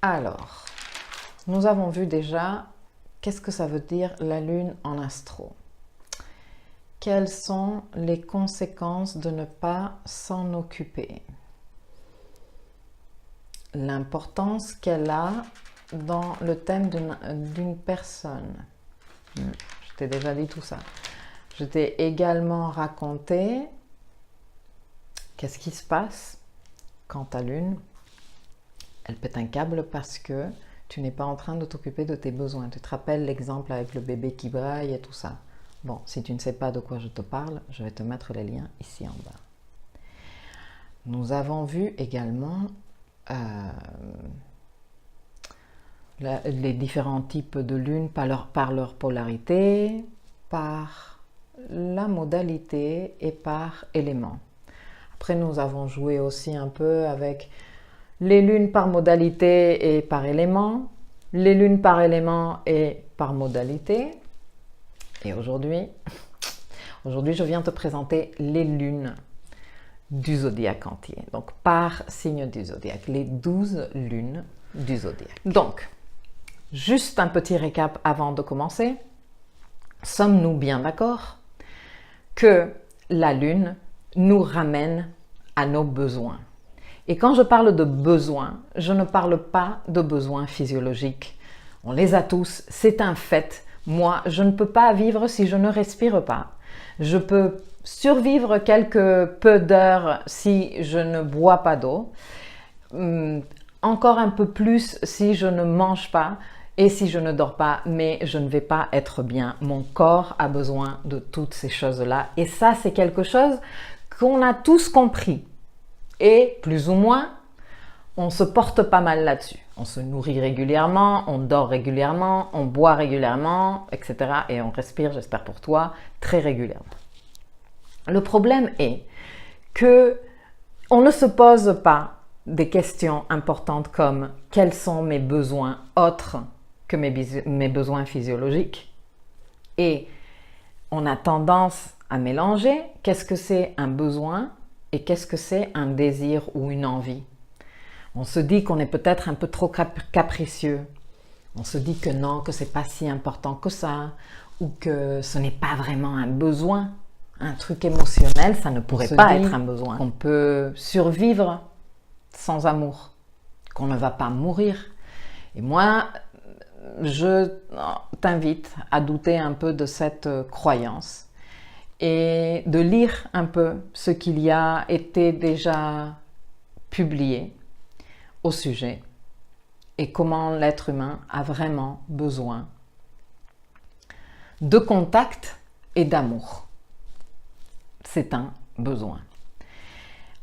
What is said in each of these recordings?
Alors, nous avons vu déjà qu'est-ce que ça veut dire la lune en astro. Quelles sont les conséquences de ne pas s'en occuper? L'importance qu'elle a dans le thème d'une personne. Je t'ai déjà dit tout ça. Je t'ai également raconté qu'est-ce qui se passe quand ta lune, elle pète un câble parce que tu n'es pas en train de t'occuper de tes besoins. Tu te rappelles l'exemple avec le bébé qui braille et tout ça. Bon, si tu ne sais pas de quoi je te parle, je vais te mettre les liens ici en bas. Nous avons vu également les différents types de lune par leur polarité, par la modalité et par élément. Après, nous avons joué aussi un peu avec les lunes par modalité et par élément, les lunes par élément et par modalité. Et aujourd'hui, je viens te présenter les lunes du zodiaque entier. Donc, par signe du zodiaque, les 12 lunes du zodiaque. Donc, juste un petit récap avant de commencer. Sommes-nous bien d'accord que la lune nous ramène à nos besoins? Et quand je parle de besoins, je ne parle pas de besoins physiologiques. On les a tous, c'est un fait. Moi, je ne peux pas vivre si je ne respire pas. Je peux survivre quelques peu d'heures si je ne bois pas d'eau. Encore un peu plus si je ne mange pas et si je ne dors pas, mais je ne vais pas être bien. Mon corps a besoin de toutes ces choses-là. Et ça, c'est quelque chose qu'on a tous compris. Et plus ou moins, on se porte pas mal là-dessus. On se nourrit régulièrement, on dort régulièrement, on boit régulièrement, etc. Et on respire, j'espère pour toi, très régulièrement. Le problème est que on ne se pose pas des questions importantes comme quels sont mes besoins autres que mes besoins physiologiques. Et on a tendance à mélanger qu'est-ce que c'est un besoin et qu'est-ce que c'est un désir ou une envie. On se dit qu'on est peut-être un peu trop capricieux. On se dit que non, que c'est pas si important que ça, ou que ce n'est pas vraiment un besoin. Un truc émotionnel, ça ne pourrait pas être un besoin. Qu'on peut survivre sans amour, qu'on ne va pas mourir. Et moi, je t'invite à douter un peu de cette croyance et de lire un peu ce qu'il y a été déjà publié au sujet et comment l'être humain a vraiment besoin de contact et d'amour. C'est un besoin.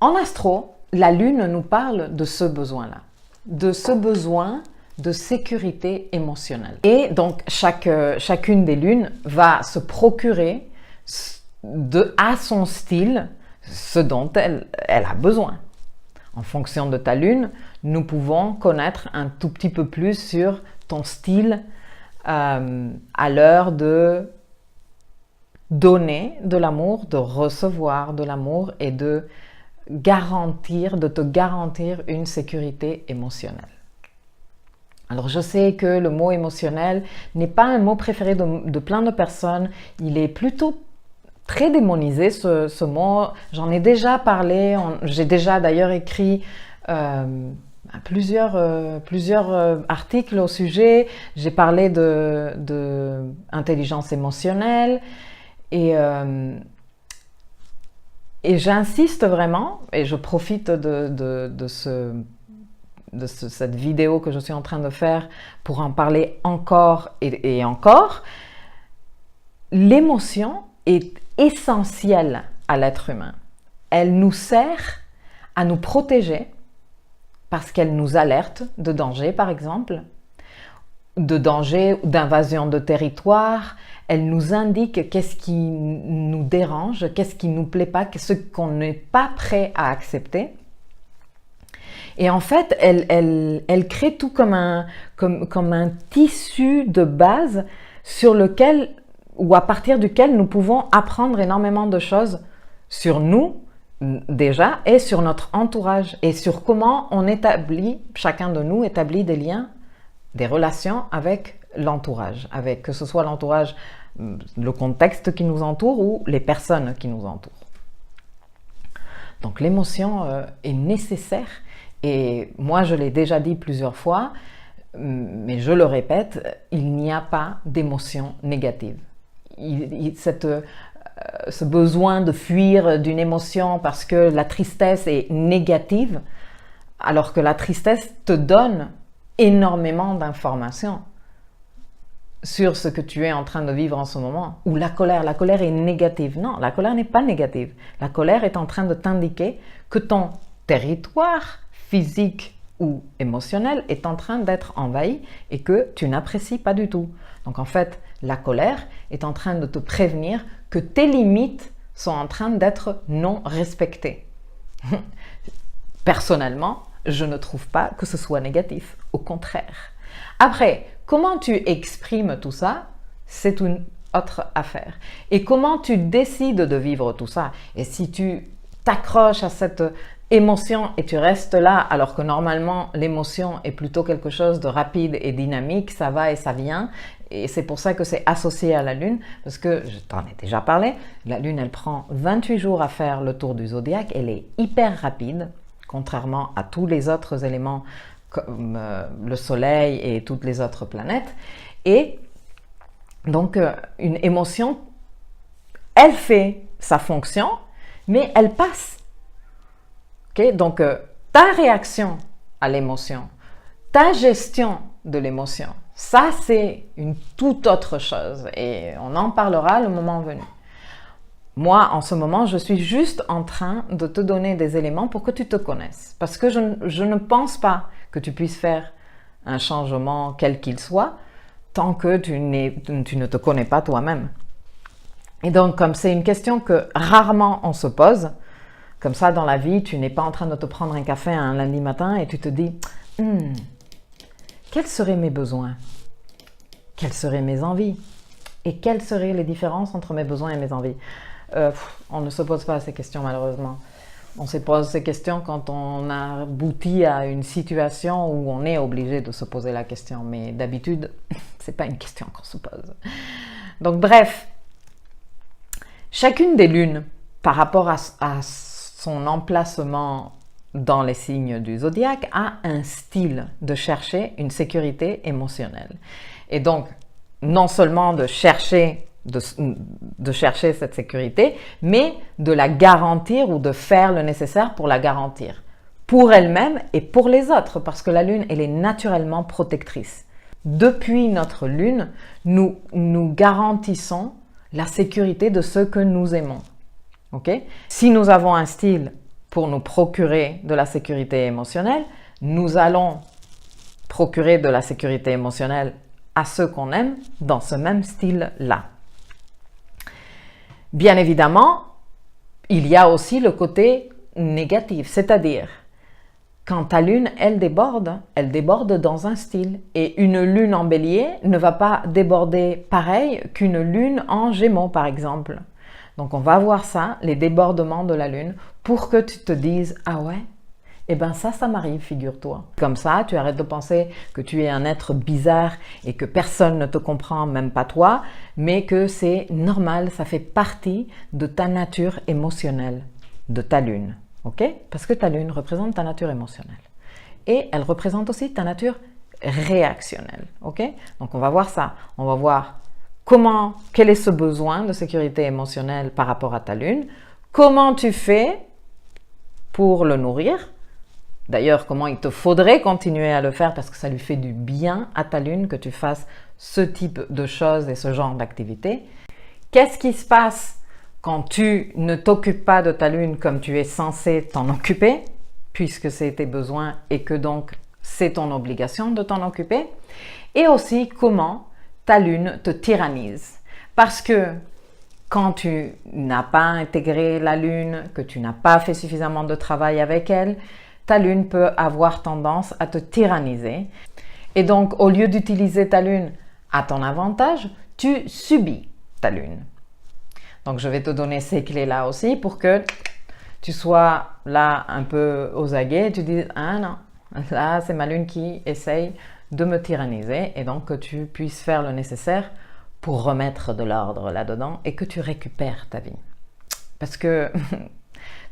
En astro, la lune nous parle de ce besoin-là, de ce besoin de sécurité émotionnelle. Et donc, chacune des lunes va se procurer à son style ce dont elle a besoin. En fonction de ta lune, nous pouvons connaître un tout petit peu plus sur ton style à l'heure de donner de l'amour, de recevoir de l'amour et de te garantir une sécurité émotionnelle. Alors je sais que le mot émotionnel n'est pas un mot préféré de plein de personnes, il est plutôt très démonisé ce mot, j'en ai déjà parlé, j'ai déjà d'ailleurs écrit plusieurs articles au sujet, j'ai parlé de intelligence émotionnelle et j'insiste vraiment, et je profite de cette vidéo que je suis en train de faire pour en parler encore et encore, l'émotion est essentielle à l'être humain. Elle nous sert à nous protéger parce qu'elle nous alerte de danger, par exemple, de danger ou d'invasion de territoire. Elle nous indique qu'est-ce qui nous dérange, qu'est-ce qui ne nous plaît pas, ce qu'on n'est pas prêt à accepter. Et en fait, elle crée tout comme un tissu de base sur lequel ou à partir duquel nous pouvons apprendre énormément de choses sur nous déjà et sur notre entourage et sur comment on établit, chacun de nous établit des liens, des relations avec l'entourage, avec que ce soit l'entourage, le contexte qui nous entoure ou les personnes qui nous entourent. Donc l'émotion est nécessaire et moi je l'ai déjà dit plusieurs fois, mais je le répète, il n'y a pas d'émotion négative. Ce besoin de fuir d'une émotion parce que la tristesse est négative, alors que la tristesse te donne énormément d'informations sur ce que tu es en train de vivre en ce moment. Ou la colère est négative. Non, la colère n'est pas négative. La colère est en train de t'indiquer que ton territoire physique ou émotionnel est en train d'être envahi et que tu n'apprécies pas du tout. Donc en fait, la colère est en train de te prévenir que tes limites sont en train d'être non respectées. Personnellement, je ne trouve pas que ce soit négatif, au contraire. Après, comment tu exprimes tout ça, c'est une autre affaire. Et comment tu décides de vivre tout ça? Et si tu t'accroches à cette émotion et tu restes là, alors que normalement l'émotion est plutôt quelque chose de rapide et dynamique, ça va et ça vient, et c'est pour ça que c'est associé à la Lune, parce que je t'en ai déjà parlé, la Lune elle prend 28 jours à faire le tour du zodiaque, elle est hyper rapide, contrairement à tous les autres éléments comme le Soleil et toutes les autres planètes, et donc une émotion, elle fait sa fonction, mais elle passe. Okay? Donc, ta réaction à l'émotion, ta gestion de l'émotion, ça c'est une toute autre chose et on en parlera le moment venu. Moi, en ce moment, je suis juste en train de te donner des éléments pour que tu te connaisses. Parce que je ne pense pas que tu puisses faire un changement quel qu'il soit tant que tu ne te connais pas toi-même. Et donc, comme c'est une question que rarement on se pose, comme ça, dans la vie, tu n'es pas en train de te prendre un café un lundi matin et tu te dis quels seraient mes besoins? Quelles seraient mes envies? Et quelles seraient les différences entre mes besoins et mes envies? On ne se pose pas ces questions malheureusement. On se pose ces questions quand on a abouti à une situation où on est obligé de se poser la question. Mais d'habitude, c'est pas une question qu'on se pose. Donc bref, chacune des lunes, par rapport à son emplacement dans les signes du zodiaque, a un style de chercher une sécurité émotionnelle. Et donc, non seulement de chercher cette sécurité, mais de la garantir ou de faire le nécessaire pour la garantir. Pour elle-même et pour les autres, parce que la Lune, elle est naturellement protectrice. Depuis notre Lune, nous garantissons la sécurité de ce que nous aimons. Okay? Si nous avons un style pour nous procurer de la sécurité émotionnelle, nous allons procurer de la sécurité émotionnelle à ceux qu'on aime dans ce même style-là. Bien évidemment, il y a aussi le côté négatif, c'est-à-dire quand ta lune, elle déborde dans un style. Et une lune en bélier ne va pas déborder pareil qu'une lune en gémeaux, par exemple. Donc on va voir ça, les débordements de la lune, pour que tu te dises « Ah ouais ? Eh bien ça m'arrive, figure-toi. » Comme ça, tu arrêtes de penser que tu es un être bizarre et que personne ne te comprend, même pas toi, mais que c'est normal, ça fait partie de ta nature émotionnelle, de ta lune. Okay? Parce que ta lune représente ta nature émotionnelle. Et elle représente aussi ta nature réactionnelle. Okay? Donc on va voir ça. On va voir quel est ce besoin de sécurité émotionnelle par rapport à ta lune. Comment tu fais pour le nourrir. D'ailleurs, comment il te faudrait continuer à le faire parce que ça lui fait du bien à ta lune que tu fasses ce type de choses et ce genre d'activité. Qu'est-ce qui se passe quand tu ne t'occupes pas de ta lune comme tu es censé t'en occuper, puisque c'est tes besoins et que donc c'est ton obligation de t'en occuper, et aussi comment ta lune te tyrannise. Parce que quand tu n'as pas intégré la lune, que tu n'as pas fait suffisamment de travail avec elle, ta lune peut avoir tendance à te tyranniser. Et donc, au lieu d'utiliser ta lune à ton avantage, tu subis ta lune. Donc, je vais te donner ces clés-là aussi pour que tu sois là un peu aux aguets, tu dis « Ah non, là c'est ma lune qui essaye de me tyranniser » et donc que tu puisses faire le nécessaire pour remettre de l'ordre là-dedans et que tu récupères ta vie. Parce que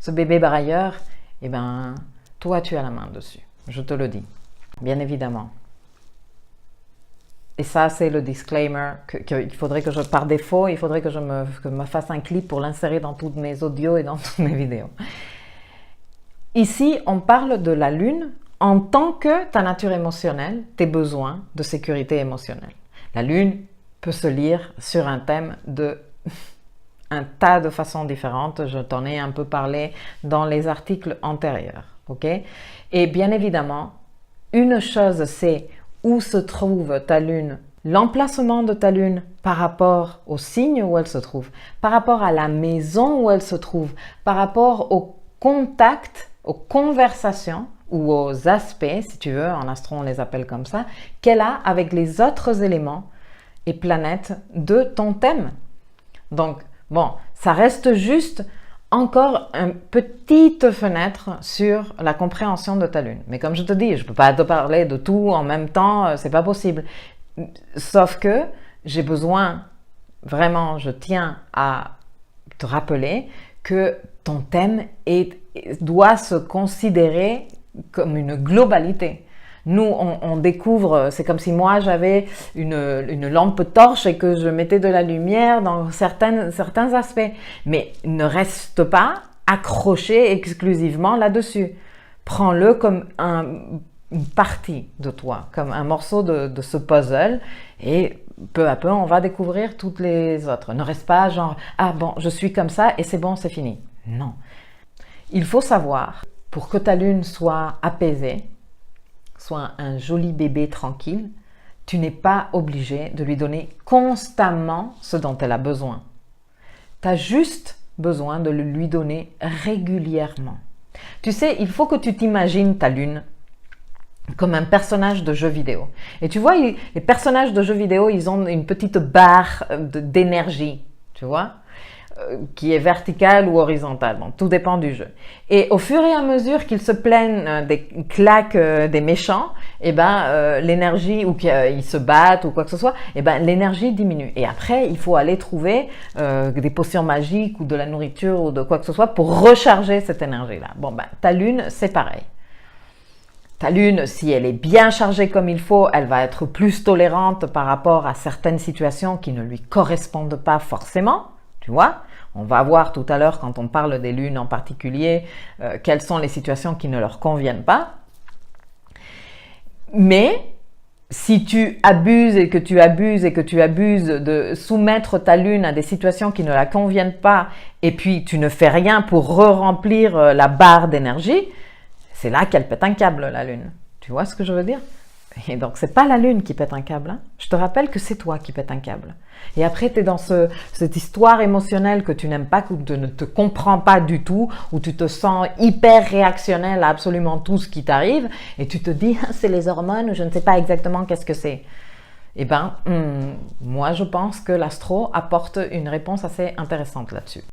ce bébé brailleur, eh ben, toi tu as la main dessus, je te le dis, bien évidemment. Et ça, c'est le disclaimer qu'il faudrait que par défaut, il faudrait que je me fasse un clip pour l'insérer dans tous mes audios et dans toutes mes vidéos. Ici, on parle de la lune en tant que ta nature émotionnelle, tes besoins de sécurité émotionnelle. La lune peut se lire sur un thème de un tas de façons différentes. Je t'en ai un peu parlé dans les articles antérieurs. Okay? Et bien évidemment, une chose, c'est où se trouve ta lune, l'emplacement de ta lune par rapport au signe où elle se trouve, par rapport à la maison où elle se trouve, par rapport au contact, aux conversations ou aux aspects, si tu veux, en astro on les appelle comme ça, qu'elle a avec les autres éléments et planètes de ton thème. Donc, bon, ça reste juste encore une petite fenêtre sur la compréhension de ta lune. Mais comme je te dis, je ne peux pas te parler de tout en même temps, c'est pas possible. Sauf que j'ai besoin, vraiment, je tiens à te rappeler que ton thème doit se considérer comme une globalité. Nous, on découvre, c'est comme si moi j'avais une lampe torche et que je mettais de la lumière dans certains aspects. Mais ne reste pas accroché exclusivement là-dessus. Prends-le comme une partie de toi, comme un morceau de ce puzzle et peu à peu on va découvrir toutes les autres. Ne reste pas genre « Ah bon, je suis comme ça et c'est bon, c'est fini ». Non. Il faut savoir, pour que ta lune soit apaisée, soit un joli bébé tranquille, tu n'es pas obligé de lui donner constamment ce dont elle a besoin. Tu as juste besoin de le lui donner régulièrement. Tu sais, il faut que tu t'imagines ta lune comme un personnage de jeu vidéo. Et tu vois, les personnages de jeux vidéo, ils ont une petite barre d'énergie, tu vois, qui est verticale ou horizontale. Bon, tout dépend du jeu. Et au fur et à mesure qu'ils se plaignent des claques des méchants, eh ben, l'énergie, ou qu'ils se battent ou quoi que ce soit, eh ben, l'énergie diminue. Et après, il faut aller trouver des potions magiques ou de la nourriture ou de quoi que ce soit pour recharger cette énergie-là. Bon, ben, ta lune, c'est pareil. Ta lune, si elle est bien chargée comme il faut, elle va être plus tolérante par rapport à certaines situations qui ne lui correspondent pas forcément. Tu vois, on va voir tout à l'heure quand on parle des lunes en particulier, quelles sont les situations qui ne leur conviennent pas. Mais si tu abuses et que tu abuses et que tu abuses de soumettre ta lune à des situations qui ne la conviennent pas et puis tu ne fais rien pour re-remplir la barre d'énergie, c'est là qu'elle pète un câble, la lune. Tu vois ce que je veux dire? Et donc, c'est pas la lune qui pète un câble. Hein. Je te rappelle que c'est toi qui pète un câble. Et après, tu es dans cette histoire émotionnelle que tu n'aimes pas, que tu ne te comprends pas du tout, où tu te sens hyper réactionnel à absolument tout ce qui t'arrive, et tu te dis, c'est les hormones, ou je ne sais pas exactement qu'est-ce que c'est. Eh bien, moi, je pense que l'astro apporte une réponse assez intéressante là-dessus.